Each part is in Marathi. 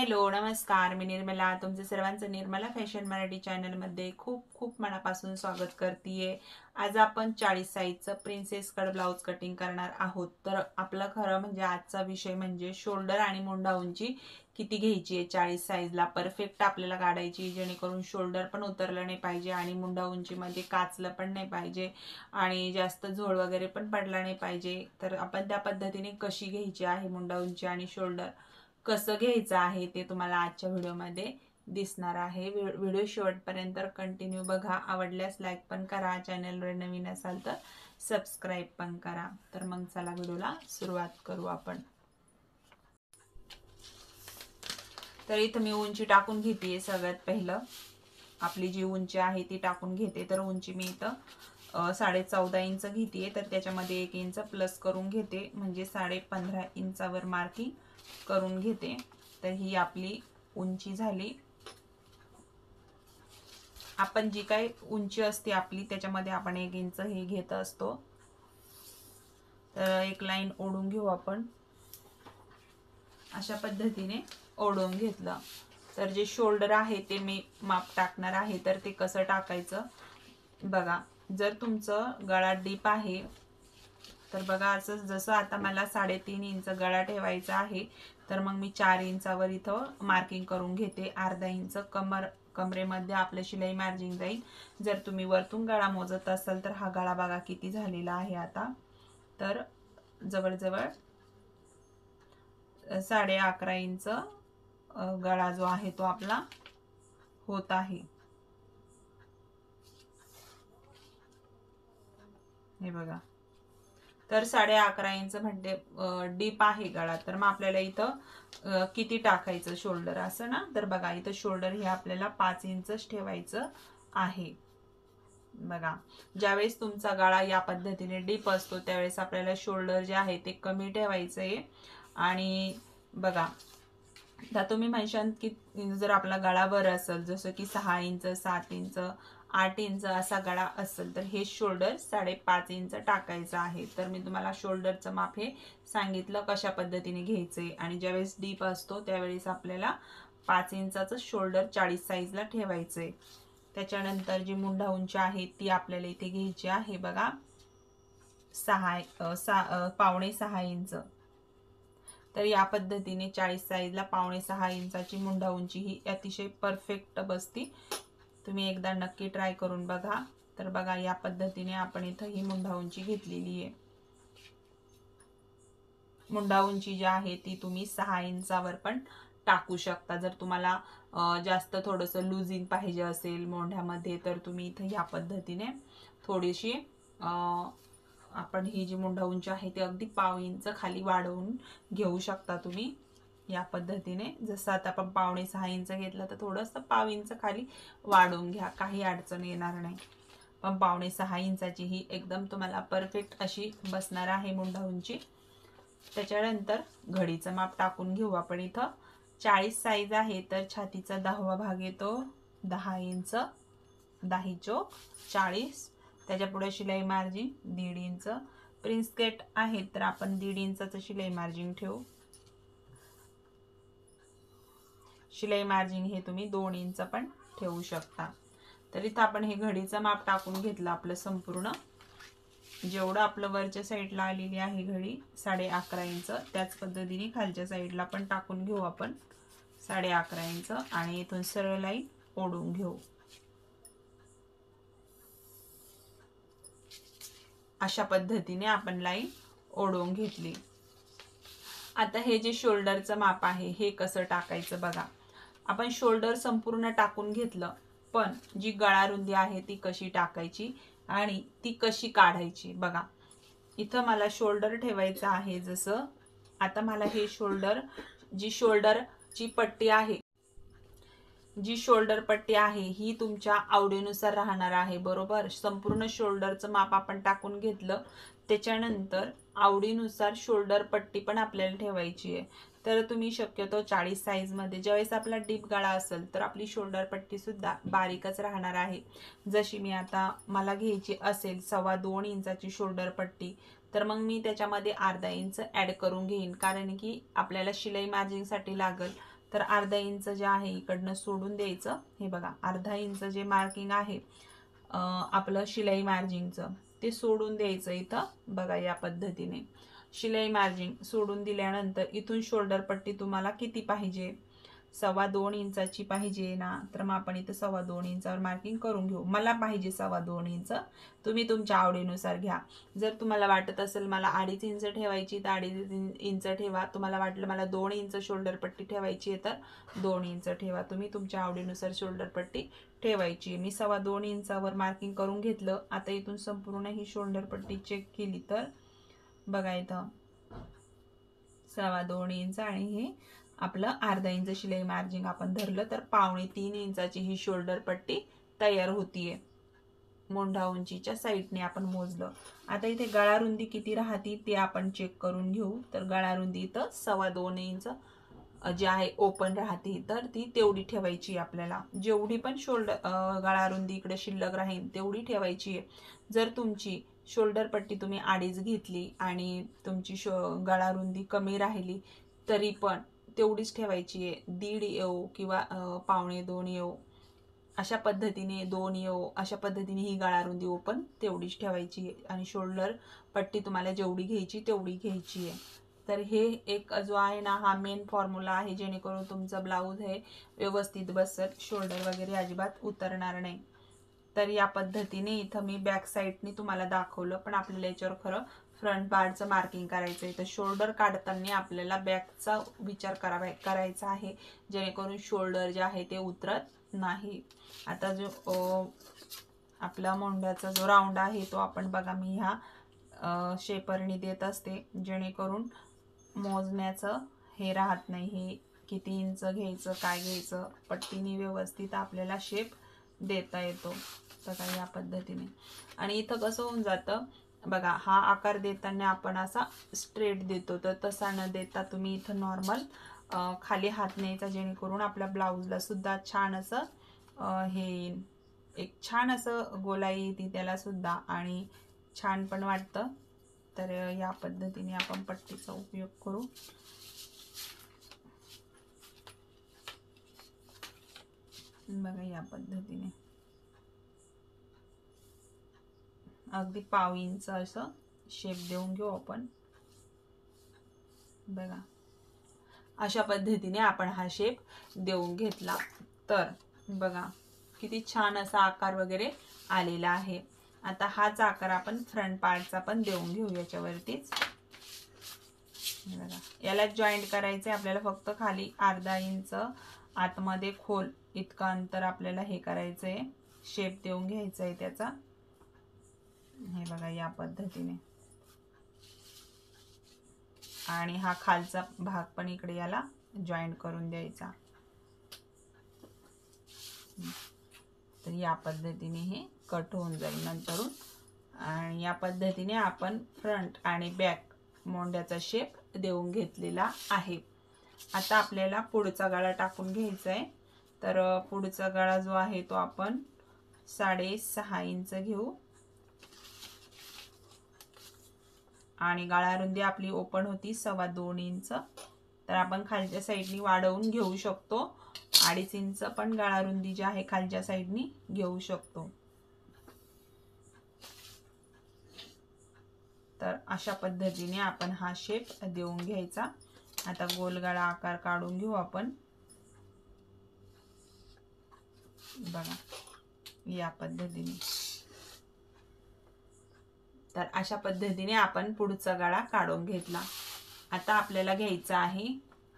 हॅलो नमस्कार, मी निर्मला तुमचे सर्वांचं निर्मला फॅशन मराठी चॅनल मध्ये खूप खूप मनापासून स्वागत करतेय। आज आपण 40 साईजचं प्रिन्सेस कट ब्लाउज कटिंग करणार आहोत। तर आपला खरं म्हणजे आजचा विषय म्हणजे शोल्डर आणि मुंडा उंची किती घ्यायची आहे 40 साईजला परफेक्ट आपल्याला काढायची, जेणेकरून शोल्डर पण उतरलं नाही पाहिजे आणि मुंडा उंचीमध्ये काचलं पण नाही पाहिजे आणि जास्त झोळ वगैरे पण पडला नाही पाहिजे। तर आपण त्या पद्धतीने कशी घ्यायची आहे मुंडा उंची आणि शोल्डर कसं घ्यायचं आहे ते तुम्हाला आजच्या व्हिडिओमध्ये दिसणार आहे। व्हिडिओ शेवटपर्यंत कंटिन्यू बघा। आवडल्यास लाईक पण करा, चॅनलवर नवीन असाल तर सबस्क्राइब पण करा। तर मग चला व्हिडिओला सुरुवात करू आपण। तर इथं मी उंची टाकून घेते। सगळ्यात पहिलं आपली जी उंची आहे ती टाकून घेते। तर उंची मी इथं 14.5 इंच घेते, तर त्याच्यामध्ये 1 इंच प्लस करून घेते, म्हणजे 15.5 इंचावर मार्किंग करून घेते। तर ही आपली उंची झाली। आपण जी काही उंची असते आपली त्याच्यामध्ये आपण 1 इंच हे घेत असतो। तर एक लाईन ओढून घेऊ आपण। अशा पद्धतीने ओढून घेतलं तर जे शोल्डर आहे ते मी माप टाकणार आहे। तर ते कसं टाकायचं बघा। जर तुमचं गळा डीप आहे तर बघा, असं जसं आता मला 3.5 इंच गळा ठेवायचा आहे, तर मग मी 4 इंचावर इथं मार्किंग करून घेते। अर्धा इंच कमरेमध्ये आपलं शिलाई मार्जिन जाईल। जर तुम्ही वरतून गळा मोजत असाल तर हा गळा बघा किती झालेला आहे आता। तर जवळजवळ 11.5 इंच गळा जो आहे तो आपला होत आहे। हे बघा, तर 11.5 इंच म्हणजे डीप आहे गळा। तर मग आपल्याला इथं किती टाकायचं शोल्डर असं ना। तर बघा, इथं शोल्डर हे आपल्याला 5 इंचच ठेवायचं आहे। बघा, ज्यावेळेस तुमचा गळा या पद्धतीने डीप असतो त्यावेळेस आपल्याला शोल्डर जे आहे ते कमी ठेवायचं आहे। आणि बघा, आता तुम्ही म्हणशाल की जर आपला गळा वर असेल, जसं की 6 इंच 7 इंच 8 इंच असा गळा असेल, तर हे शोल्डर 5.5 इंच टाकायचं आहे। तर मी तुम्हाला शोल्डरचं माप हे सांगितलं कशा पद्धतीने घ्यायचे। आणि ज्यावेळेस डीप असतो त्यावेळेस आपल्याला 5 इंचाचं शोल्डर 40 साईजला ठेवायचे। त्याच्यानंतर जी मुंडा उंची आहे ती आपल्याला इथे घ्यायची आहे बघा, 5.5 इंच। तर या पद्धतीने 40 साईजला 5.5 इंचाची मुंडा उंची ही अतिशय परफेक्ट बसती। तुम्ही एकदा नक्की ट्राय करून बघा। तर बघा, या पद्धतीने आपण इथं ही मुंडा उंची घेतलेली आहे। मुंडा उंची जी आहे ती तुम्ही 6 इंचावर पण टाकू शकता। जर तुम्हाला जास्त थोडंसं लुजिंग पाहिजे असेल मोंढ्यामध्ये, तर तुम्ही इथं या पद्धतीने थोडीशी आपण ही जी मुंडा उंची आहे ती अगदी 1/2 इंच खाली वाढवून घेऊ शकता तुम्ही या पद्धतीने। जसं आता आपण 5.5 इंच घेतलं तर थोडंसं 1/2 इंच खाली वाढवून घ्या, काही अडचण येणार नाही। पण 5.5 इंचाची ही एकदम तुम्हाला परफेक्ट अशी बसणार आहे मुंडा उंची। त्याच्यानंतर घडीचं माप टाकून घेऊ आपण। इथं 40 साईज आहे, तर छातीचा 10वा भाग येतो 10 इंच, 10 चोक 40। त्याच्या पुढे शिलाई मार्जिन 1.5 इंच। प्रिन्स कट आहे तर आपण 1.5 इंचाचं शिलाई मार्जिन ठेवू। शिलाई मार्जिन हे तुम्ही 2 इंच पण ठेवू शकता। तर इथं आपण हे घडीचं माप टाकून घेतलं आपलं संपूर्ण। जेवढं आपलं वरच्या साईडला आलेली आहे घडी 11.5 इंच, त्याच पद्धतीने खालच्या साईडला पण टाकून घेऊ आपण 11.5 इंच। आणि इथून सरळ लाईन ओढून घेऊ। अशा पद्धतीने आपण लाईन ओढून घेतली। आता हे जे शोल्डरचं माप आहे हे कसं टाकायचं बघा। आपण शोल्डर संपूर्ण टाकून घेतलं, पण जी गळा रुंदी आहे ती कशी टाकायची आणि ती कशी काढायची बघा। इथं मला शोल्डर ठेवायचं आहे। जसं आता मला हे शोल्डर, जी शोल्डरची पट्टी आहे, जी शोल्डर पट्टी आहे ही तुमच्या आवडीनुसार राहणार आहे, बरोबर। संपूर्ण शोल्डरचं माप आपण टाकून घेतलं, त्याच्यानंतर आवडीनुसार शोल्डर पट्टी पण आपल्याला ठेवायची आहे। तर तुम्ही शक्यतो 40 साईज मध्ये ज्यावेळेस आपला डीप गळा असेल तर आपली शोल्डर पट्टी सुद्धा बारीकच राहणार आहे। जशी मी आता मला घ्यायची असेल 2.25 इंचाची शोल्डर पट्टी, तर मग मी त्याच्यामध्ये अर्धा इंच ऍड करून घेईन, कारण की आपल्याला शिलाई मार्जिंग साठी लागेल तर अर्धा इंच जे आहे इकडनं सोडून द्यायचं. हे बघा अर्धा इंच जे मार्किंग आहे आपलं शिलाई मार्जिनचं ते सोडून द्यायचं इथं. बघा या पद्धतीने शिलाई मार्जिन सोडून दिल्यानंतर इथून शोल्डर पट्टी तुम्हाला किती पाहिजे, 2.25 इंचाची पाहिजे ना, तर मग आपण इथं 2.25 इंचावर मार्किंग करून घेऊ. मला पाहिजे 2.25 इंच, तुम्ही तुमच्या आवडीनुसार घ्या. जर तुम्हाला वाटत असेल मला 2.5 इंच ठेवायची तर 2.5 इंच ठेवा. तुम्हाला वाटलं मला 2 इंच शोल्डर पट्टी ठेवायची आहे तर 2 इंच ठेवा. तुम्ही तुमच्या आवडीनुसार शोल्डर पट्टी ठेवायची. मी 2.25 इंचावर मार्किंग करून घेतलं. आता इथून संपूर्ण ही शोल्डर पट्टी चेक केली तर बघा इथं 2.25 इंच आणि हे आपलं अर्धा इंच शिलाई मार्जिन आपण धरलं तर 2.25 इंचाची ही शोल्डर पट्टी तयार होतीये. मोंढा उंचीच्या साईडने आपण मोजलं. आता इथे गळा रुंदी किती राहते ते आपण चेक करून घेऊ. तर गळा रुंदी इथं 2.25 इंच जे आहे ओपन राहते तर ती तेवढी ठेवायची आपल्याला. जेवढी पण गळा रुंदी इकडे शिल्लक राहील तेवढी ठेवायची आहे. जर तुमची शोल्डर पट्टी तुम्ही 2.5 घेतली आणि तुमची गळा रुंदी कमी राहिली तरी पण तेवढीच ठेवायची आहे. 1.5 येऊ किंवा 1.25 येऊ अशा पद्धतीने 2 येऊ अशा पद्धतीने ही गळा रुंदी ओपन तेवढीच ठेवायची आहे. आणि शोल्डर पट्टी तुम्हाला जेवढी घ्यायची तेवढी घ्यायची आहे. तर हे एक जो आहे ना हा मेन फॉर्म्युला आहे जेणेकरून तुमचा ब्लाऊज हे व्यवस्थित बसत, शोल्डर वगैरे अजिबात उतरणार नाही. तर या पद्धतीने इथं मी बॅक साईडने तुम्हाला दाखवलं, पण आपल्याला याच्यावर खरं फ्रंट पार्टचं मार्किंग करायचं आहे. तर शोल्डर काढताना आपल्याला बॅकचा विचार करायचा आहे जेणेकरून शोल्डर जे आहे ते उतरत नाही. आता जो आपला मोंढ्याचा जो राऊंड आहे तो आपण बघा मी ह्या शेपरनी देत असते जेणेकरून मोजण्याचं हे राहत नाही. हे किती इंच घ्यायचं काय घ्यायचं पट्टीने व्यवस्थित आपल्याला शेप देता येतो. तर काय या पद्धतीने. आणि इथं कसं होऊन जातं बघा हा आकार देताना आपण असा स्ट्रेट देतो तर तसा न देता तुम्ही इथं नॉर्मल खाली हात न्यायचा जेणेकरून आपल्या ब्लाऊजला सुद्धा छान असं हे एक छान असं गोलाई येते त्याला सुद्धा आणि छान पण वाटतं. तर या पद्धतीने आपण पट्टीचा उपयोग करू. बघा या पद्धतीने अगदी 1.5 इंच असं शेप देऊन घेऊ आपण. बघा अशा पद्धतीने आपण हा शेप देऊन घेतला तर बघा किती छान असा आकार वगैरे आलेला आहे. आता हाच आकार आपण फ्रंट पार्टचा पण देऊन घेऊ याच्यावरतीच. बघा याला जॉईंट करायचे आपल्याला फक्त खाली अर्धा इंच आतमध्ये खोल इतकं अंतर आपल्याला हे करायचंय, शेप देऊन घ्यायचा आहे त्याचा. हे बघा या पद्धतीने. आणि हा खालचा भाग पण इकडे याला जॉईंट करून द्यायचा. तर या पद्धतीने हे कट होऊन जाईल नंतरून. आणि या पद्धतीने आपण फ्रंट आणि बॅक मोंड्याचा शेप देऊन घेतलेला आहे. आता आपल्याला पुढचा गळा टाकून घ्यायचा आहे. तर पुढचा गळा जो आहे तो आपण 6.5 इंच घेऊ. आणि गळा रुंदी आपली ओपन होती 2.25 इंच. तर आपण खालच्या साईडनी वाढवून घेऊ शकतो. 2.5 इंच पण गळा रुंदी जी आहे खालच्या साईडनी घेऊ शकतो. तर अशा पद्धतीने आपण हा शेप देऊन घ्यायचा. आता गोल गळा आकार काढून घेऊ आपण. बघा या पद्धतीने. तर अशा पद्धतीने आपण पुढचा गळा काढून घेतला. आता आपल्याला घ्यायचा आहे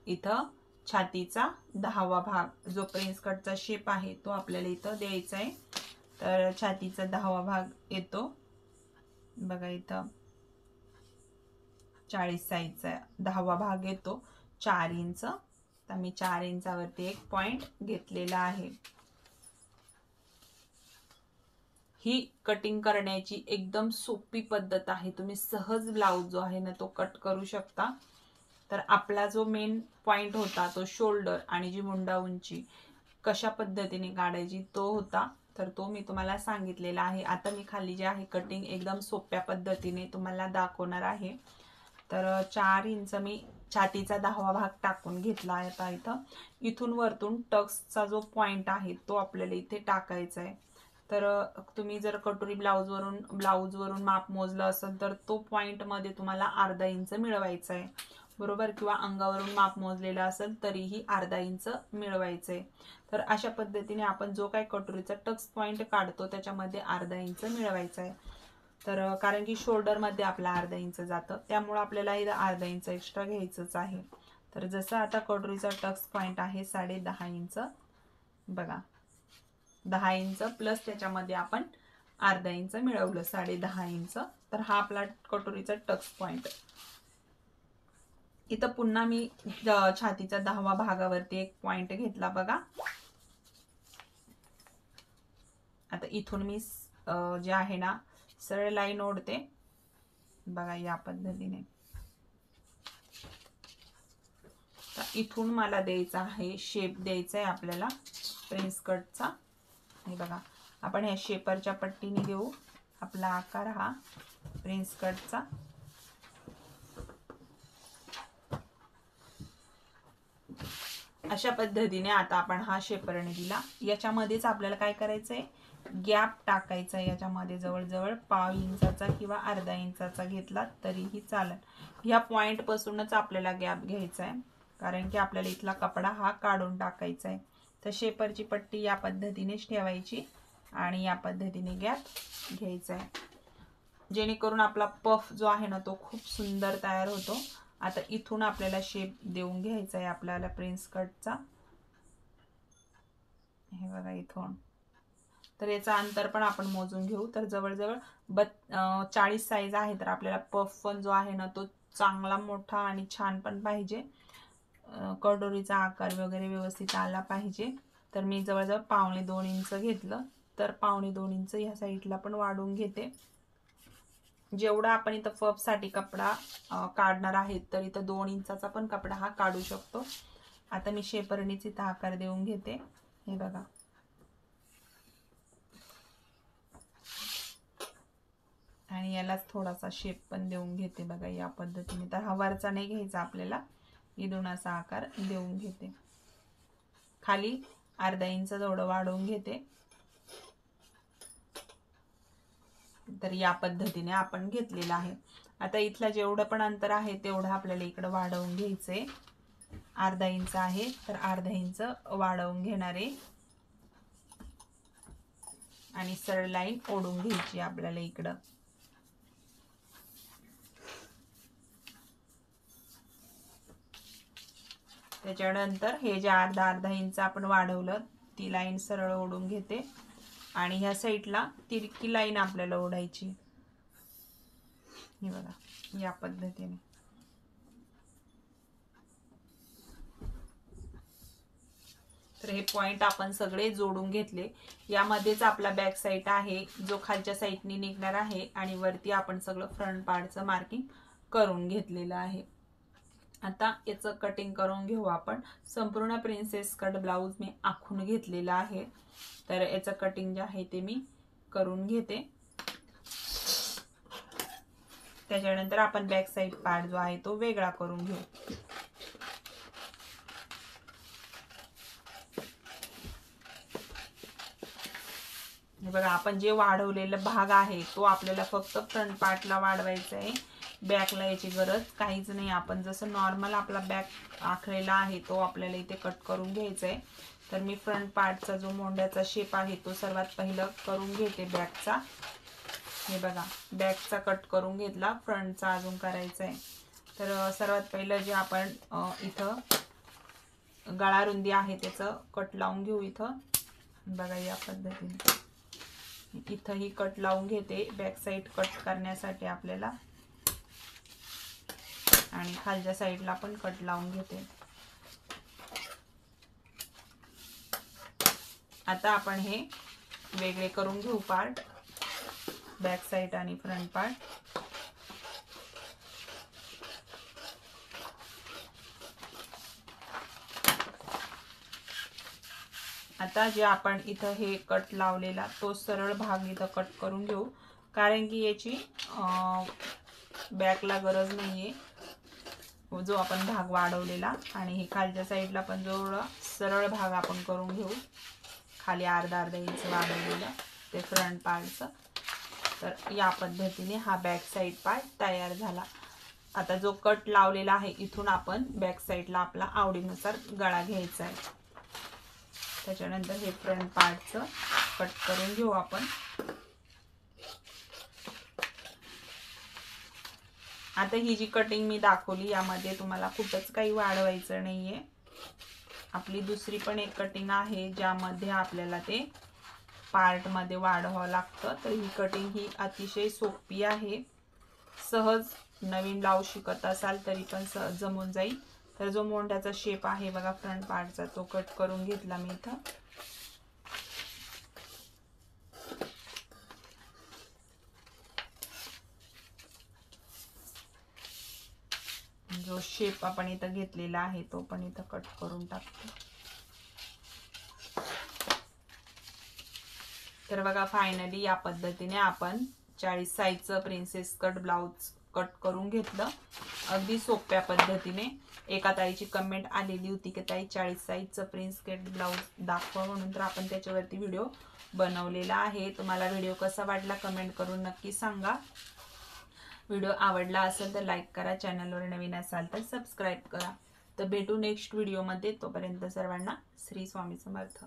इथं छातीचा 10वा भाग. जो प्रिन्स कटचा शेप आहे तो आपल्याला इथं द्यायचा आहे. तर छातीचा 10वा भाग येतो बघा इथं 40 साईजचा 10वा भाग येतो 4 इंच. तर मी 4 इंचावरती एक पॉइंट घेतलेला आहे. ही कटिंग करण्याची एकदम सोपी पद्धत आहे. तुम्ही सहज ब्लाऊज जो आहे ना तो कट करू शकता. तर आपला जो मेन पॉइंट होता तो शोल्डर आणि जी मुंडा उंची कशा पद्धतीने काढायची तो होता. तर तो मी तुम्हाला सांगितलेला आहे. आता मी खाली जे आहे कटिंग एकदम सोप्या पद्धतीने तुम्हाला दाखवणार आहे. तर 4 इंच मी छातीचा 10वा भाग टाकून घेतला आहे. आता इथून वरतून टक्सचा जो पॉइंट आहे तो आपल्याला इथे टाकायचा आहे. तर तुम्ही जर कटोरी ब्लाऊजवरून माप मोजलं असेल तर तो पॉइंट मध्ये तुम्हाला अर्धा इंच मिळवायचा आहे, बरोबर. किंवा अंगावरून माप मोजलेला असेल तरीही अर्धा इंच मिळवायचं आहे. तर अशा पद्धतीने आपण जो काही कटोरीचा टक्स पॉइंट काढतो त्याच्यामध्ये अर्धा इंच मिळवायचा आहे. तर कारण की शोल्डरमध्ये आपला अर्धा इंच जातं, त्यामुळे आपल्याला इथं अर्धा इंच एक्स्ट्रा घ्यायचंच आहे. तर जसं आता कटोरीचा टक्स पॉइंट आहे 10.5 इंच, बघा 10 इंच प्लस त्याच्यामध्ये आपण अर्धा इंच मिळवलं 10.5 इंच. तर हा आपला कटोरीचा टक्स पॉइंट. इथं पुन्हा मी छातीच्या 10वा भागावरती एक पॉइंट घेतला बघा. आता इथून मी जे आहे ना सरळ लाईन ओढते बघा या पद्धतीने. इथून मला द्यायचा आहे शेप द्यायचा आहे आपल्याला प्रिन्स कटचा. हे बघा आपण ह्या शेपरच्या पट्टीने देऊ आपला आकार हा प्रिन्स कटचा. अशा पद्धतीने आता आपण हा शेपरने दिला. याच्यामध्येच आपल्याला काय करायचंय, गॅप टाकायचा आहे. याच्यामध्ये जवळजवळ पाव इंचाचा किंवा अर्धा इंचाचा घेतला तरीही चालेल. ह्या पॉइंट पासूनच आपल्याला गॅप घ्यायचा आहे, कारण की आपल्याला इथला कपडा हा काढून टाकायचा आहे. तर शेपरची पट्टी या पद्धतीनेच ठेवायची आणि या पद्धतीने गॅप घ्यायचा आहे, जेणेकरून आपला पफ जो आहे ना तो खूप सुंदर तयार होतो. आता इथून आपल्याला शेप देऊन घ्यायचा आहे आपल्याला प्रिन्स कटचा. हे बघा इथून. तर याचा अंतर पण आपण मोजून घेऊ. तर जवळजवळ 40 साईज आहे. तर आपल्याला पफ पण जो आहे ना तो चांगला मोठा आणि छान पण पाहिजे. कटोरीचा आकार वगैरे व्यवस्थित आला पाहिजे. तर मी जवळजवळ 1.25 इंच घेतलं. तर 1.25 इंच ह्या साईडला पण वाढवून घेते. जेवढा आपण इथं पफ साठी कपडा काढणार आहे तर इथं 2 इंचाचा पण कपडा हा काढू शकतो. आता मी शेपरणीचा इथं आकार देऊन घेते. हे बघा आणि यालाच थोडासा शेप पण देऊन घेते बघा या पद्धतीने. तर हा वरचा नाही घ्यायचा आपल्याला, इथून असा आकार देऊन घेते. खाली अर्धा इंच जेवढं वाढवून घेते. तर या पद्धतीने आपण घेतलेला आहे. आता इथला जेवढं पण अंतर आहे तेवढं आपल्याला इकडे वाढवून घ्यायचंय. अर्धा इंच आहे तर अर्धा इंच वाढवून घेणारे आणि सरळ लाईन ओढून घ्यायची आपल्याला इकडं. त्याच्यानंतर हे जे अर्धा इंच आपण वाढवलं ती लाईन सरळ ओढून घेते आणि ह्या साईडला तिरकी लाईन आपल्याला ओढायची. हे बघा या पद्धतीने. तर हे पॉइंट आपण सगळे जोडून घेतले. यामध्येच आपला बॅक साईड आहे जो खालच्या साईडने निघणार आहे आणि वरती आपण सगळं फ्रंट पार्टचं मार्किंग करून घेतलेलं आहे. आता याचं कटिंग करून घेऊ आपण. संपूर्ण प्रिन्सेस कट ब्लाऊज मी आखून घेतलेला आहे. तर याचं कटिंग जे आहे ते मी करून घेते. त्याच्यानंतर आपण बॅक साईड पार्ट जो आहे तो वेगळा करून घेऊ. हे बघा आपण जे वाढवलेला भाग आहे तो आपल्याला फक्त फ्रंट पार्टला वाढवायचा आहे, बॅकला याची गरज काहीच नाही. आपण जसं नॉर्मल आपला बॅक आखलेला आहे तो आपल्याला इथे कट करून घ्यायचा आहे. तर मी फ्रंट पार्टचा जो मोंड्याचा शेप आहे तो सर्वात पहिलं करून घेते बॅकचा. हे बघा बॅकचा कट करून घेतला, फ्रंटचा अजून करायचा आहे. तर सर्वात पहिलं जे आपण इथं गळा रुंदी आहे त्याचं कट लावून घेऊ. इथं बघा या पद्धतीने इथंही कट लावून घेते बॅक साईड कट करण्यासाठी आपल्याला, आणि खालच्या साईडला पण कट लावून घेते. आता आपण हे वेगळे करून घेऊ पार्ट, बॅक साईड आणि फ्रंट पार्ट. आता जे आपण इथं हे कट लावलेला तो सरळ भाग इथं कट करून घेऊ, कारण की याची बॅकला गरज नाहीये. जो आपण भाग वाढवलेला आणि हे खालच्या साईडला पण जो सरळ भाग आपण करून घेऊ, खाली अर्धा इंच वाढवलेलं ते फ्रंट पार्टचं. तर या पद्धतीने हा बॅक साईड पार्ट तयार झाला. आता जो कट लावलेला आहे इथून आपण बॅक साईडला आपला आवडीनुसार गळा घ्यायचा आहे. त्याच्यानंतर हे फ्रंट पार्टचं कट करून घेऊ आपण. आता ही जी कटिंग मी दाखवली यामध्ये तुम्हाला कुठंच काही वाढवायचं नाहीये. आपली दुसरी पण एक कटिंग आहे ज्यामध्ये आपल्याला ते पार्ट मध्ये वाढवावं लागतं. तर ही कटिंग ही अतिशय सोपी आहे. सहज नवीन ब्लाऊज शिकत असाल तरी पण सहज जमून जाईल. तर जो मोंढ्याचा शेप आहे बघा फ्रंट पार्टचा, तो कट करून घेतला मी इथं. जो शेप आपण इथं घेतलेला आहे तो पण इथं कट करून टाकतो. तर बघा फायनली या पद्धतीने आपण 40 साईजचं प्रिन्सेस कट ब्लाउज कट करून घेतलं. अगदी सोप्या पद्धतीने. एका ताईची कमेंट आलेली होती की ताई 40 साईजचं प्रिन्स कट ब्लाउज दाखवा म्हणून, तर आपण त्याच्यावरती व्हिडिओ बनवलेला आहे. तुम्हाला व्हिडिओ कसा वाटला कमेंट करून नक्की सांगा. व्हिडिओ आवडला असेल तर लाईक करा, चॅनलवर नवीन असाल तर सबस्क्राईब करा. तर भेटू नेक्स्ट व्हिडिओमध्ये. तोपर्यंत सर्वांना श्री स्वामी समर्थ.